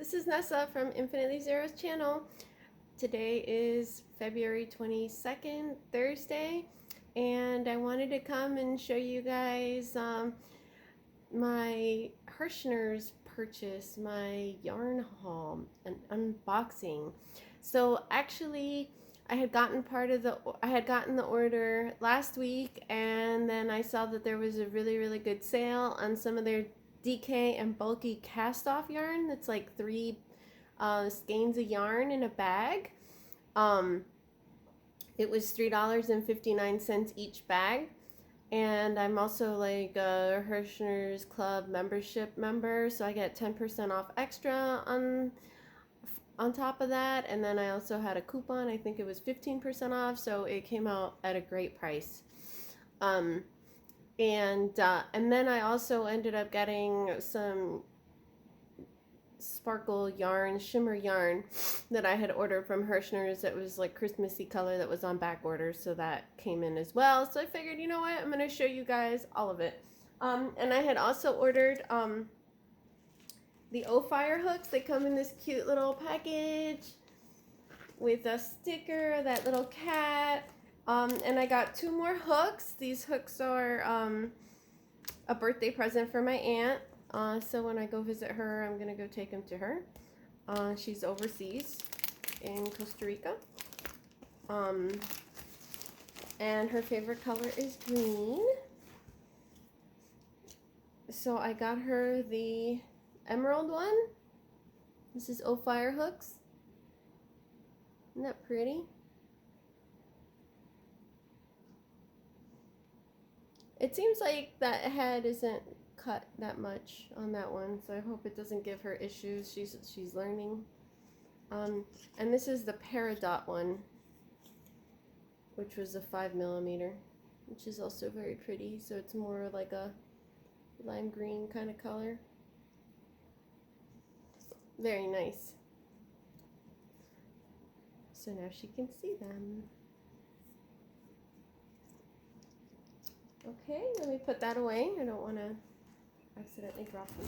This is Nessa from Infinitely Zero's channel. Today is February 22nd, Thursday, and I wanted to come and show you guys my Herrshners purchase, my yarn haul, an unboxing. So actually, I had gotten the order last week, and then I saw that there was a really good sale on some of their DK and bulky cast off yarn. That's like 3 skeins of yarn in a bag. It was $3.59 each bag. And I'm also like a Herrshners Club membership member, so I get 10% off extra on top of that. And then I also had a coupon. I think it was 15% off, so it came out at a great price. And then I also ended up getting some sparkle yarn, shimmer yarn that I had ordered from Herrschners that was like Christmassy color that was on back order, so that came in as well. So I figured, you know what, I'm gonna show you guys all of it. And I had also ordered the Ophire hooks. They come in this cute little package with a sticker, that little cat. And I got 2 more hooks. These hooks are a birthday present for my aunt. So when I go visit her, I'm going to go take them to her. She's overseas in Costa Rica. And her favorite color is green. So I got her the emerald one. This is Ophire hooks. Isn't that pretty? It seems like that head isn't cut that much on that one, so I hope it doesn't give her issues. She's learning. And this is the Peridot one, which was a 5mm, which is also very pretty. So it's more like a lime green kind of color. Very nice. So now she can see them. Okay, let me put that away. I don't want to accidentally drop them.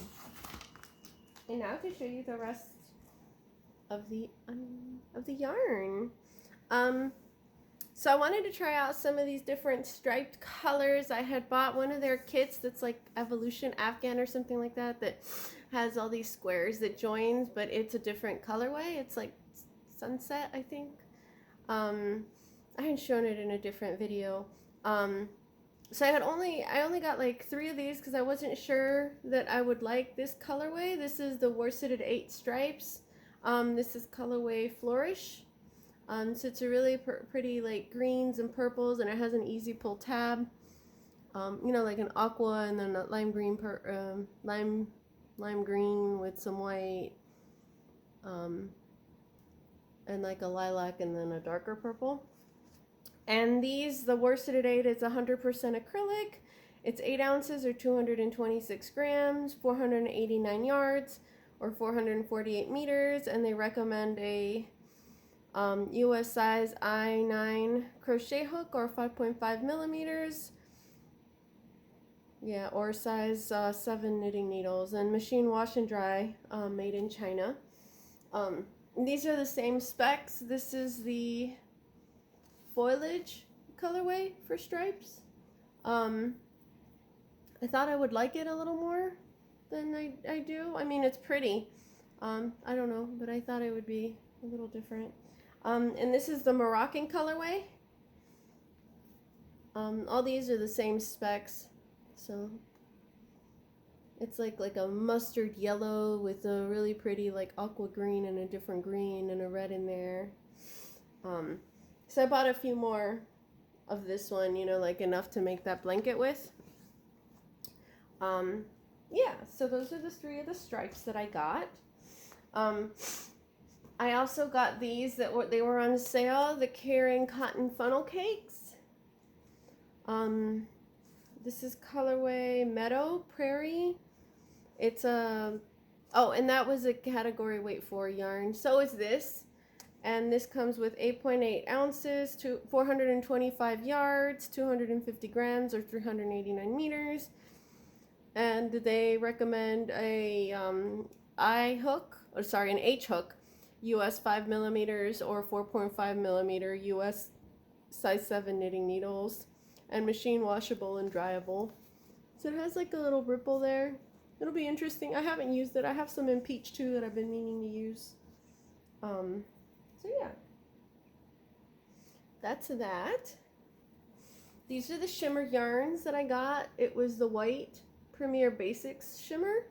And now to show you the rest of the yarn. So I wanted to try out some of these different striped colors. I had bought one of their kits that's like Evolution Afghan or something like that, that has all these squares that joins, but it's a different colorway. It's like sunset, I think. I had shown it in a different video. So I only got like 3 of these because I wasn't sure that I would like this colorway. This is the Worsted 8 stripes. This is colorway Flourish. So it's a really pretty like greens and purples, and it has an easy pull tab. You know, like an aqua and then a lime green lime green with some white, and like a lilac and then a darker purple. And these, the Worsted 8 is 100% acrylic. It's 8 ounces or 226 grams, 489 yards or 448 meters, and they recommend a US size I9 crochet hook or 5.5 millimeters. Yeah, or size 7 knitting needles, and machine wash and dry, made in China. These are the same specs. This is the foliage colorway for stripes. I thought I would like it a little more than I do. I mean, it's pretty. I don't know, but I thought it would be a little different. And this is the Moroccan colorway. All these are the same specs. So it's like a mustard yellow with a really pretty like aqua green and a different green and a red in there. So I bought a few more of this one, you know, like enough to make that blanket with. Yeah, so those are the 3 of the stripes that I got. I also got these they were on sale, the Caring Cotton Funnel Cakes. This is colorway Meadow Prairie. It's a, oh, and that was a category weight 4 yarn. So is this. And this comes with 8.8 ounces, 425 yards, 250 grams, or 389 meters. And they recommend a eye hook or sorry, an H hook, US 5 millimeters or 4.5 millimeter US size 7 knitting needles, and machine washable and dryable. So it has like a little ripple there. It'll be interesting. I haven't used it. I have some in peach too that I've been meaning to use. So yeah, that's that. These are the shimmer yarns that I got. It was the white Premier Basics shimmer,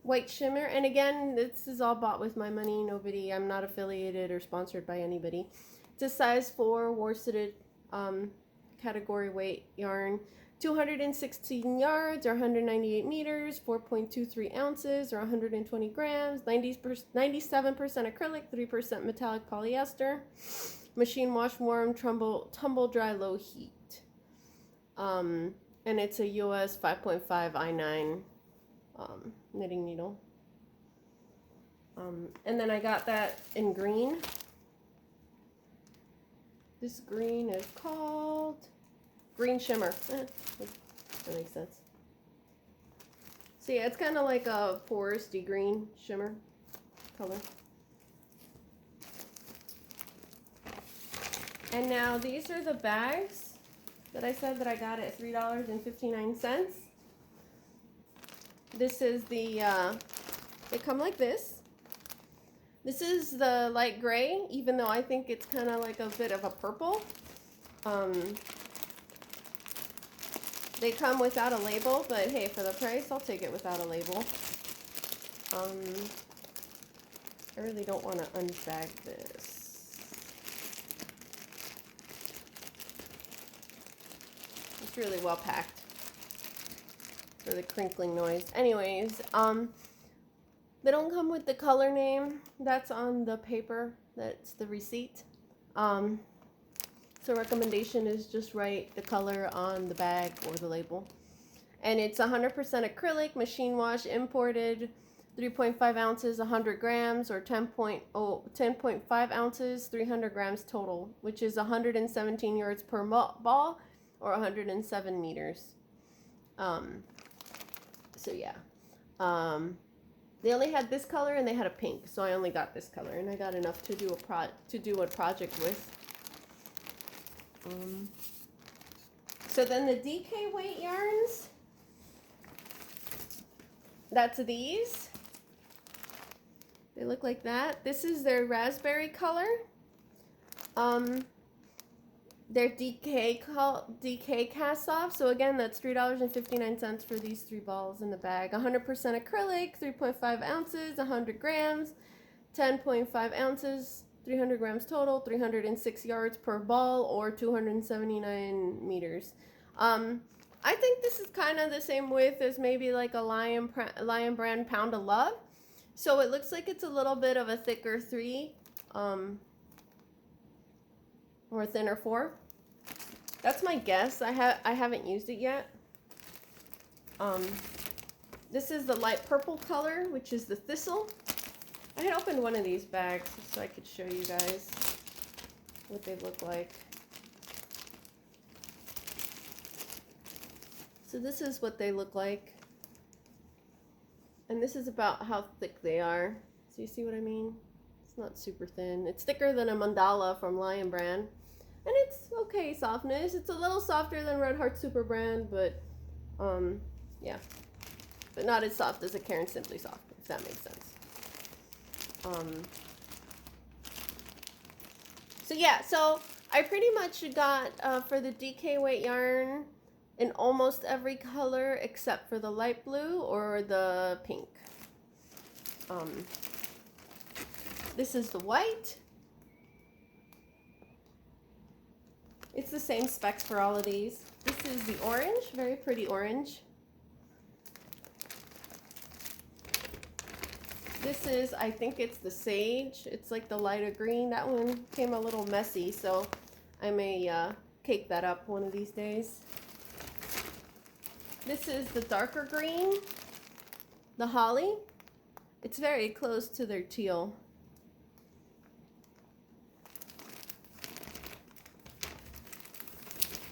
white shimmer. And again, this is all bought with my money. Nobody, I'm not affiliated or sponsored by anybody. It's a size 4 worsted category weight yarn. 216 yards or 198 meters, 4.23 ounces or 120 grams, 97% acrylic, 3% metallic polyester, machine wash, warm, tumble dry, low heat. And it's a US 5.5 I9 knitting needle. And then I got that in green. This green is called Green Shimmer. That makes sense. So yeah, it's kind of like a foresty green shimmer color. And now these are the bags that I said that I got at $3.59. This is the, they come like this. This is the light gray, even though I think it's kind of like a bit of a purple. They come without a label, but hey, for the price, I'll take it without a label. I really don't want to unbag this. It's really well packed for the crinkling noise. Anyways, they don't come with the color name. That's on the paper. That's the receipt. So recommendation is just write the color on the bag or the label. And it's 100% acrylic, machine wash, imported, 3.5 ounces, 100 grams, or 10.5 ounces, 300 grams total, which is 117 yards per ball, or 107 meters. So yeah. They only had this color and they had a pink, so I only got this color, and I got enough to do a project with. So then the DK weight yarns, that's these. They look like that. This is their raspberry color. Their DK cast off. So again, that's $3.59 for these 3 balls in the bag. 100% acrylic, 3.5 ounces, 100 grams, 10.5 ounces, 300 grams total, 306 yards per ball, or 279 meters. I think this is kind of the same width as maybe like a Lion Brand Pound of Love. So it looks like it's a little bit of a thicker 3, or a thinner 4. That's my guess. I haven't used it yet. This is the light purple color, which is the thistle. I had opened one of these bags so I could show you guys what they look like. So this is what they look like. And this is about how thick they are. So you see what I mean? It's not super thin. It's thicker than a mandala from Lion Brand. And it's okay softness. It's a little softer than Red Heart Super Brand, but yeah. But not as soft as a Karen Simply Soft, if that makes sense. So yeah, so I pretty much got for the DK weight yarn in almost every color except for the light blue or the pink. This is the white. It's the same specs for all of these. This is the orange, very pretty orange. This is, I think it's the sage. It's like the lighter green. That one came a little messy, so I may cake that up one of these days. This is the darker green, the holly. It's very close to their teal.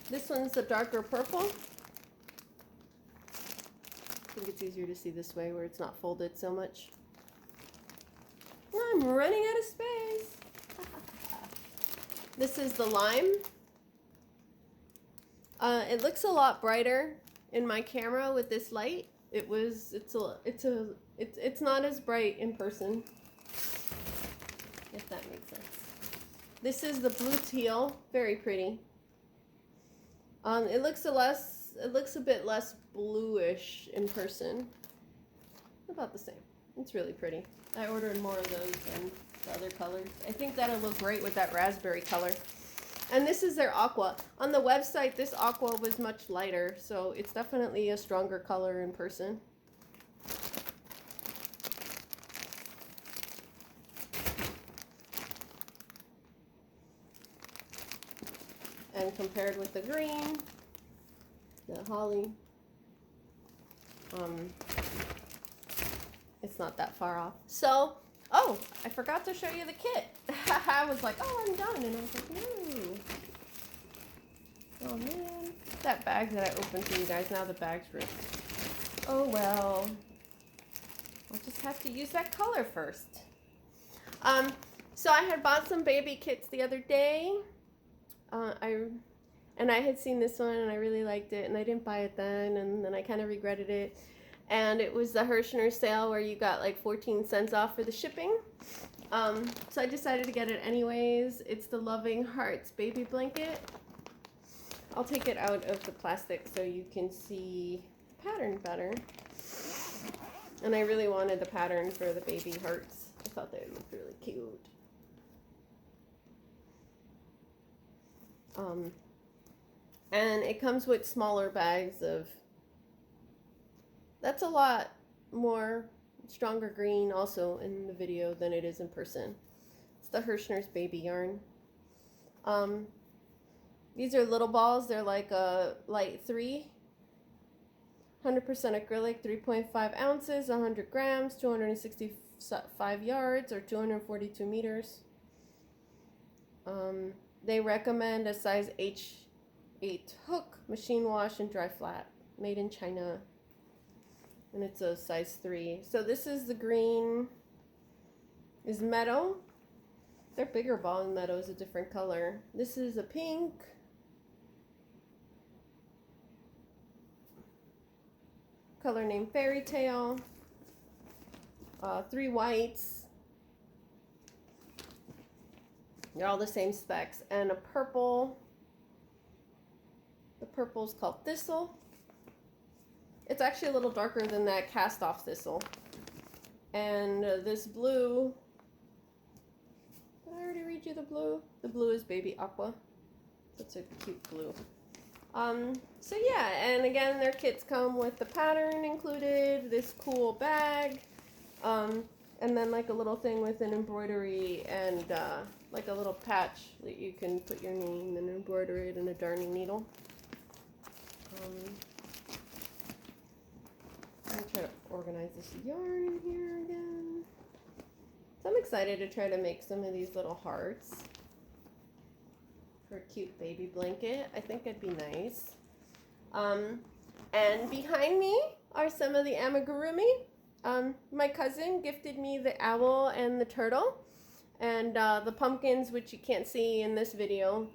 This one's the darker purple. I think it's easier to see this way where it's not folded so much. I'm running out of space. This is the lime. It looks a lot brighter in my camera with this light. It's not as bright in person, if that makes sense. This is the blue teal, very pretty. It looks a bit less bluish in person. About the same. It's really pretty. I ordered more of those and the other colors. I think that'll look great with that raspberry color. And this is their aqua. On the website, this aqua was much lighter, so it's definitely a stronger color in person. And compared with the green, the holly, it's not that far off. So, oh, I forgot to show you the kit. I was like, oh, I'm done. And I was like, no. Oh, man. That bag that I opened for you guys, now the bag's ripped. Oh, well. I'll just have to use that color first. So I had bought some baby kits the other day. I had seen this one and I really liked it, and I didn't buy it then, and then I kind of regretted it. And it was the Herrshners sale where you got like 14 cents off for the shipping. So I decided to get it anyways. It's the Loving Hearts baby blanket. I'll take it out of the plastic so you can see the pattern better. And I really wanted the pattern for the baby hearts. I thought they looked really cute. And it comes with smaller bags of, that's a lot more stronger green also in the video than it is in person. It's the Herrshners baby yarn. These are little balls. They're like a light 3, 100% acrylic, 3.5 ounces, 100 grams, 265 yards or 242 meters. They recommend a size H8 hook, machine wash and dry flat, made in China. And it's a size 3. So this is the green, is Meadow. Their bigger ball in Meadow is a different color. This is a pink. Color named Fairy Tale. 3 whites. They're all the same specs. And a purple. The purple's called Thistle. It's actually a little darker than that cast off thistle. And this blue, did I already read you the blue? The blue is Baby Aqua. That's a cute blue. So yeah, and again, their kits come with the pattern included, this cool bag, and then like a little thing with an embroidery and like a little patch that you can put your name and embroider it in a darning needle. I'm gonna try to organize this yarn in here again. So I'm excited to try to make some of these little hearts for a cute baby blanket. I think it'd be nice. And behind me are some of the amigurumi. My cousin gifted me the owl and the turtle, and the pumpkins, which you can't see in this video,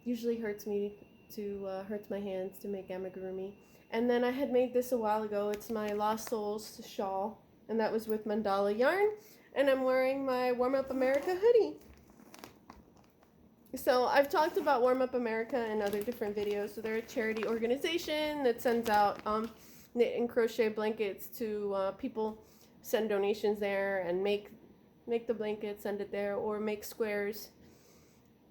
usually hurts my hands to make amigurumi. And then I had made this a while ago. It's my Lost Souls shawl, and that was with mandala yarn. And I'm wearing my Warm Up America hoodie. So I've talked about Warm Up America in other different videos. So they're a charity organization that sends out knit and crochet blankets to people. Send donations there and make the blanket, send it there, or make squares,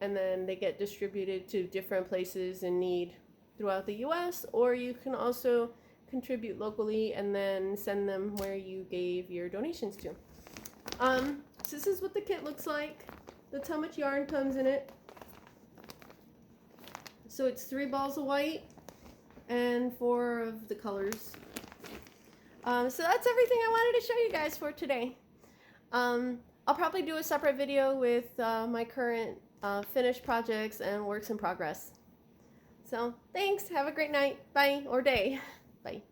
and then they get distributed to different places in need throughout the U.S., or you can also contribute locally and then send them where you gave your donations to. So this is what the kit looks like. That's how much yarn comes in it. So it's 3 balls of white and 4 of the colors. So that's everything I wanted to show you guys for today. I'll probably do a separate video with my current finished projects and works in progress. So thanks. Have a great night. Bye. Or day. Bye.